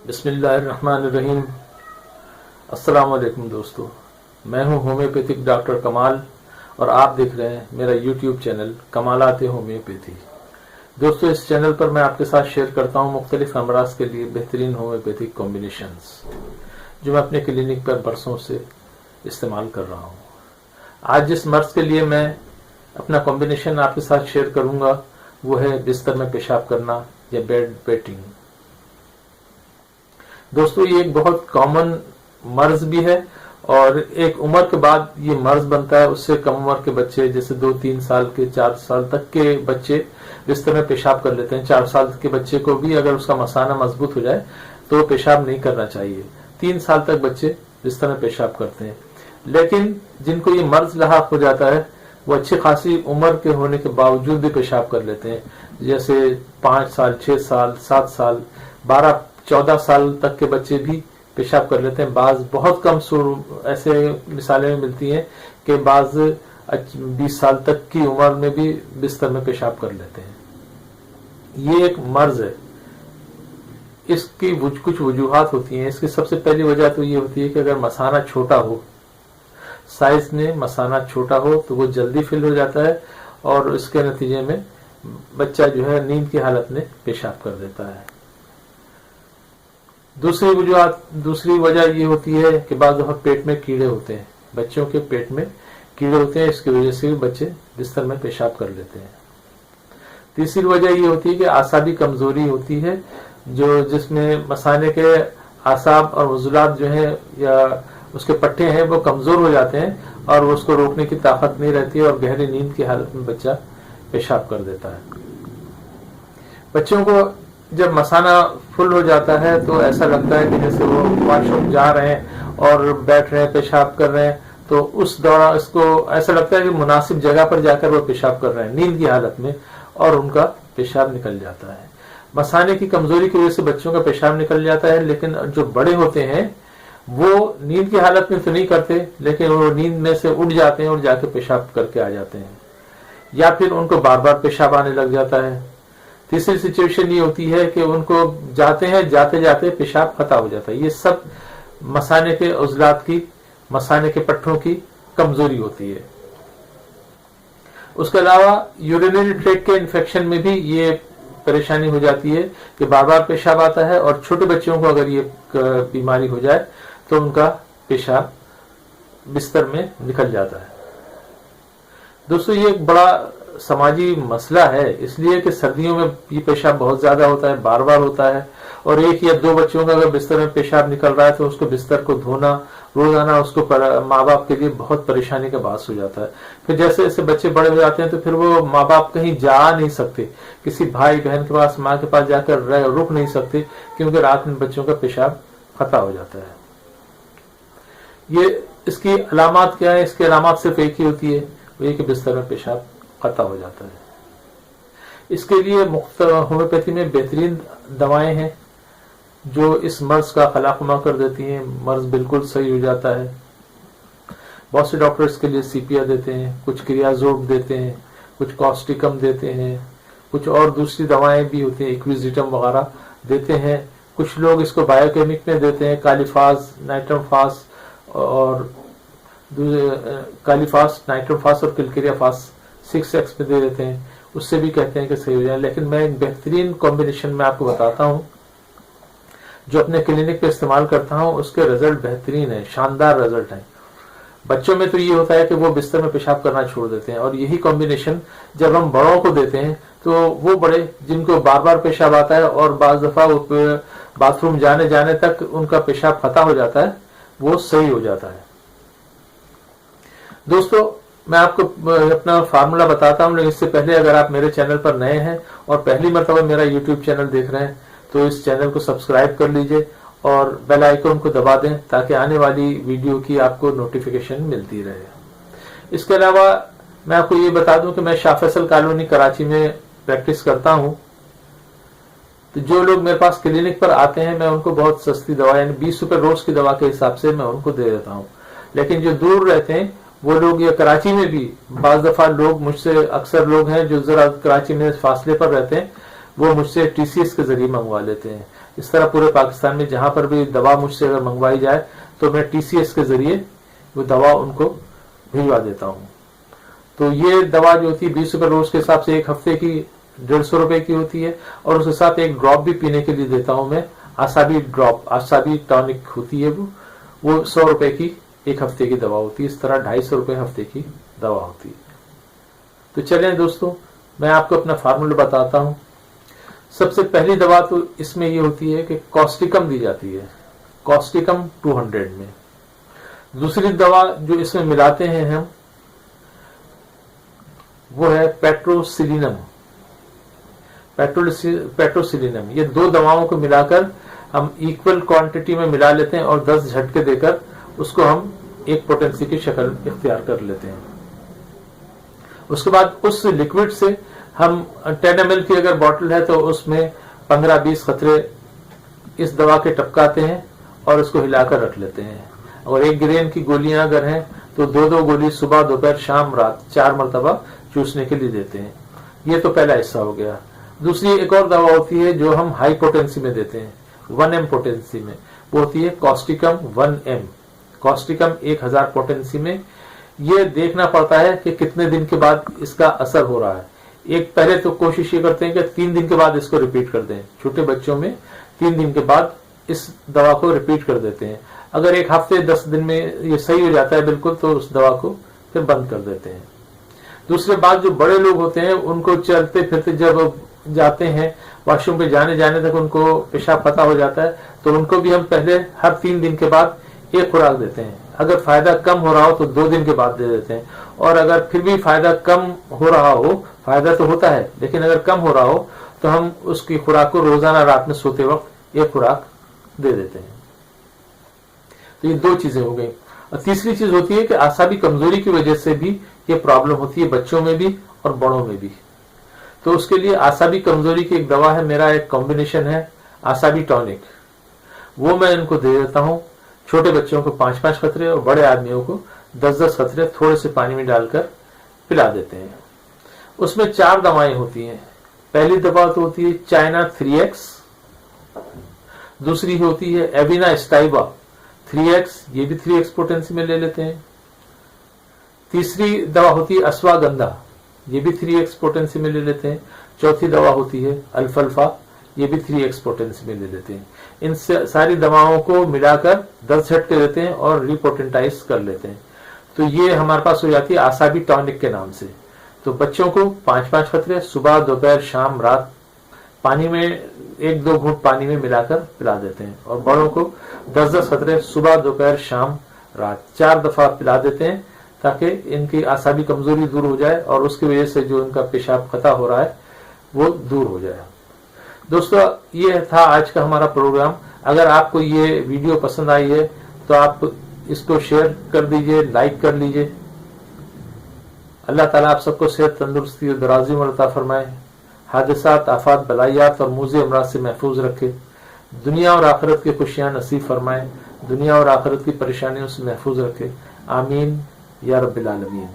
बिस्मिल्लाहिर्रहमानिर्रहीम। अस्सलाम वालेकुम दोस्तों, मैं हूं होम्योपैथिक डॉक्टर कमाल और आप देख रहे हैं मेरा यूट्यूब चैनल कमालात होम्योपैथी। दोस्तों, इस चैनल पर मैं आपके साथ शेयर करता हूं मुख्तलिफ अमराज के लिए बेहतरीन होम्योपैथिक कॉम्बिनेशंस जो मैं अपने क्लिनिक पर बरसों से इस्तेमाल कर रहा हूं। आज जिस मर्ज के लिए मैं अपना कॉम्बिनेशन आपके साथ शेयर करूंगा वो है बिस्तर में पेशाब करना या बेड वेटिंग। दोस्तों, ये एक बहुत कॉमन मर्ज भी है और एक उम्र के बाद ये मर्ज बनता है। उससे कम उम्र के बच्चे जैसे 2-3 साल के 4 साल तक के बच्चे बिस्तर में पेशाब कर लेते हैं। 4 साल के बच्चे को भी अगर उसका मसाना मजबूत हो जाए तो पेशाब नहीं करना चाहिए। 3 साल तक बच्चे बिस्तर में पेशाब करते हैं। लेकिन जिनको ये मर्ज लाहक हो जाता है वो अच्छी खासी उम्र के होने के बावजूद भी पेशाब कर लेते हैं। जैसे 5 साल, 6 साल, 7 साल, 12-14 साल तक के बच्चे भी पेशाब कर लेते हैं। बाज बहुत कम ऐसे मिसालें मिलती हैं कि बाज 20 साल तक की उम्र में भी बिस्तर में पेशाब कर लेते हैं। ये एक मर्ज है। इसकी कुछ वजूहात होती हैं। इसकी सबसे पहली वजह तो ये होती है कि अगर मसाना छोटा हो, साइज में मसाना छोटा हो तो वो जल्दी फिल हो जाता है और इसके नतीजे में बच्चा जो है नींद की हालत में पेशाब कर देता है। दूसरी वजह ये होती है कि बाद पेट में कीड़े होते हैं, बच्चों के पेट में कीड़े होते हैं, इसकी वजह से भी बच्चे बिस्तर में पेशाब कर लेते हैं। तीसरी वजह ये होती है कि आसाबी कमजोरी होती है, जिसमें मसाने के आसाब और वजुलात जो है या उसके पट्टे हैं वो कमजोर हो जाते हैं और उसको रोकने की ताकत नहीं रहती है और गहरी नींद की हालत में बच्चा पेशाब कर देता है। बच्चों को जब मसाना फुल हो जाता है तो ऐसा लगता है कि जैसे वो वॉशरूम जा रहे हैं और बैठ रहे हैं, पेशाब कर रहे हैं, तो उस दौरान इसको ऐसा लगता है कि मुनासिब जगह पर जाकर वो पेशाब कर रहे हैं नींद की हालत में, और उनका पेशाब निकल जाता है। मसाने की कमजोरी की वजह से बच्चों का पेशाब निकल जाता है, लेकिन जो बड़े होते हैं वो नींद की हालत में तो नहीं करते, लेकिन वो नींद में से उठ जाते हैं और जाके पेशाब करके आ जाते हैं, या फिर उनको बार बार पेशाब आने लग जाता है। तीसरी सिचुएशन ये होती है कि उनको जाते जाते पेशाब खत्म हो जाता है। ये सब मसाने के उजलात की, मसाने के पट्टों की कमजोरी होती है। उसके अलावा यूरिनरी ट्रैक्ट के इन्फेक्शन में भी ये परेशानी हो जाती है कि बार बार पेशाब आता है, और छोटे बच्चों को अगर ये बीमारी हो जाए तो उनका पेशाब बिस्तर में निकल जाता है। दोस्तों, ये एक बड़ा समाजी मसला है, इसलिए कि सर्दियों में ये पेशाब बहुत ज्यादा होता है, बार बार होता है, और 1 या 2 बच्चों का अगर बिस्तर में पेशाब निकल रहा है तो उसको बिस्तर को धोना रोजाना उसको माँ बाप के लिए बहुत परेशानी का बात हो जाता है। फिर जैसे जैसे बच्चे बड़े हो जाते हैं तो फिर वो माँ बाप कहीं जा नहीं सकते, किसी भाई बहन के पास, माँ के पास जाकर रुक नहीं सकते, क्योंकि रात में बच्चों का पेशाब खत्म हो जाता है। ये इसकी अलामत क्या है? इसकी अलामत सिर्फ एक ही होती है, वो ये कि बिस्तर में पेशाब खत्म हो जाता है। इसके लिए होम्योपैथी में बेहतरीन दवाएं हैं जो इस मर्ज का खलाकुमा कर देती हैं, मर्ज बिल्कुल सही हो जाता है। बहुत से डॉक्टर इसके लिए सीपिया देते हैं, कुछ क्रियाजोब देते हैं, कुछ कॉस्टिकम देते हैं, कुछ और दूसरी दवाएं भी होती हैं, इक्विजिटम वगैरह देते हैं। कुछ लोग इसको बायोकेमिक में देते हैं, कालीफास, नाइट्रोफास और किलकेरिया फास 6x में दे देते हैं, उससे भी कहते हैं कि सही हो जाए। लेकिन मैं एक बेहतरीन कॉम्बिनेशन में आपको बताता हूं जो अपने क्लिनिक पे इस्तेमाल करता हूं, उसके रिजल्ट बेहतरीन है, शानदार रिजल्ट है। बच्चों में तो ये होता है कि वो बिस्तर में पेशाब करना छोड़ देते हैं, और यही कॉम्बिनेशन जब हम बड़ों को देते हैं तो वो बड़े जिनको बार बार पेशाब आता है और बाज दफा बाथरूम जाने तक उनका पेशाब खत्म हो जाता है, वो सही हो जाता है। दोस्तों, मैं आपको अपना फार्मूला बताता हूं, लेकिन इससे पहले अगर आप मेरे चैनल पर नए हैं और पहली मरतबा मेरा यूट्यूब चैनल देख रहे हैं तो इस चैनल को सब्सक्राइब कर लीजिए और बेल आइकन को दबा दें ताकि आने वाली वीडियो की आपको नोटिफिकेशन मिलती रहे। इसके अलावा मैं आपको ये बता दूं कि मैं शाह फैसल कॉलोनी कराची में प्रैक्टिस करता हूं, तो जो लोग मेरे पास क्लिनिक पर आते हैं मैं उनको बहुत सस्ती दवा यानी 20 रुपए रोज की दवा के हिसाब से मैं उनको दे देता हूं। लेकिन जो दूर रहते हैं वो लोग, या कराची में भी बाज दफा लोग मुझसे, अक्सर लोग हैं जो जरा कराची में फासले पर रहते हैं, वो मुझसे TCS के जरिए मंगवा लेते हैं। इस तरह पूरे पाकिस्तान में जहां पर भी दवा मुझसे अगर मंगवाई जाए तो मैं TCS के जरिए वो दवा उनको भिजवा देता हूँ। तो ये दवा जो होती है 20 रुपए रोज के हिसाब से एक हफ्ते की 150 रुपए की होती है, और उसके साथ एक ड्रॉप भी पीने के लिए देता हूं मैं, आसाबी ड्रॉप, आसाबी टॉनिक होती है वो 100 रुपए की एक हफ्ते की दवा होती है। इस तरह 250 रुपए हफ्ते की दवा होती है। तो चलें दोस्तों, मैं आपको अपना फार्मूला बताता हूं। सबसे पहली दवा तो इसमें ये होती है कि कॉस्टिकम दी जाती है, कॉस्टिकम 200 में। दूसरी दवा जो इसमें मिलाते हैं हम वो है पेट्रोसिलिनम, पेट्रोसिलिनम। ये दो दवाओं को मिलाकर हम इक्वल क्वांटिटी में मिला लेते हैं और 10 झटके देकर उसको हम एक पोटेंसी की शक्ल इख्तियार कर लेते हैं। उसके बाद उस लिक्विड से हम 10 ml की अगर बॉटल है तो उसमें 15-20 खतरे इस दवा के टपकाते हैं और उसको हिलाकर रख लेते हैं। और 1 ग्रेन की गोलियां अगर हैं तो 2-2 गोली सुबह, दोपहर, शाम, रात 4 मरतबा चूसने के लिए देते हैं। ये तो पहला हिस्सा हो गया। दूसरी एक और दवा होती है जो हम हाई पोटेंसी में देते हैं, 1M पोटेंसी में, वो होती है कॉस्टिकम 1M। कॉस्टिकम 1000 पोटेंसी में। ये देखना पड़ता है कि कितने दिन के बाद इसका असर हो रहा है। एक पहले तो कोशिश ये करते हैं कि 3 दिन के बाद इसको रिपीट कर दें। छोटे बच्चों में 3 दिन के बाद इस दवा को रिपीट कर देते हैं। अगर 1 हफ्ते 10 दिन में ये सही हो जाता है बिल्कुल, तो उस दवा को फिर बंद कर देते हैं। दूसरे बात, जो बड़े लोग होते हैं उनको चलते फिरते जब जाते हैं वॉशरूम पे जाने तक उनको पेशाब पता हो जाता है, तो उनको भी हम पहले हर 3 दिन के बाद एक खुराक देते हैं। अगर फायदा कम हो रहा हो तो 2 दिन के बाद दे देते हैं, और अगर फिर भी फायदा कम हो रहा हो, फायदा तो होता है लेकिन अगर कम हो रहा हो तो हम उसकी खुराक को रोजाना रात में सोते वक्त एक खुराक दे देते हैं। तो ये 2 चीजें हो गई। और तीसरी चीज होती है कि आसाबी कमजोरी की वजह से भी ये प्रॉब्लम होती है, बच्चों में भी और बड़ों में भी। तो उसके लिए आसाबी कमजोरी की एक दवा है, मेरा एक कॉम्बिनेशन है आसाबी टॉनिक, वो मैं इनको दे देता हूं। छोटे बच्चों को 5-5 खतरे और बड़े आदमियों को 10-10 खतरे थोड़े से पानी में डालकर पिला देते हैं। उसमें 4 दवाएं होती हैं। पहली दवा तो होती है चाइना 3X, दूसरी होती है एविना स्टाइवा 3X, ये भी 3X पोटेंसी में ले लेते हैं। तीसरी दवा होती है अश्वागंधा, ये भी 3X पोटेंसी में ले लेते हैं। चौथी दवा होती है अल्फाल्फा, ये भी 3X पोटेंसी में ले लेते हैं। इन सारी दवाओं को मिलाकर 10 झटके देते हैं और रिपोटेंटाइज कर लेते हैं। तो ये हमारे पास हो जाती है आसाबी टॉनिक के नाम से। तो बच्चों को 5-5 खतरे सुबह, दोपहर, शाम, रात पानी में 1-2 घूंट पानी में मिलाकर पिला देते हैं, और बड़ों को 10-10 खतरे सुबह, दोपहर, शाम, रात 4 दफा पिला देते हैं, ताकि इनकी आसाबी कमजोरी दूर हो जाए और उसकी वजह से जो इनका पेशाब खता हो रहा है वो दूर हो जाए। दोस्तों, ये था आज का हमारा प्रोग्राम। अगर आपको ये वीडियो पसंद आई है तो आप इसको शेयर कर दीजिए, लाइक कर लीजिए। अल्लाह ताला आप सबको सेहत, तंदुरुस्ती और दराजी उम्र अता फरमाए, हादिसात, आफात, बलायात और मूज़े अमराज से महफूज रखे, दुनिया और आखिरत की खुशियां नसीब फरमाए, दुनिया और आखिरत की परेशानियों से महफूज रखे। आमीन या रब्बिल आलमीन।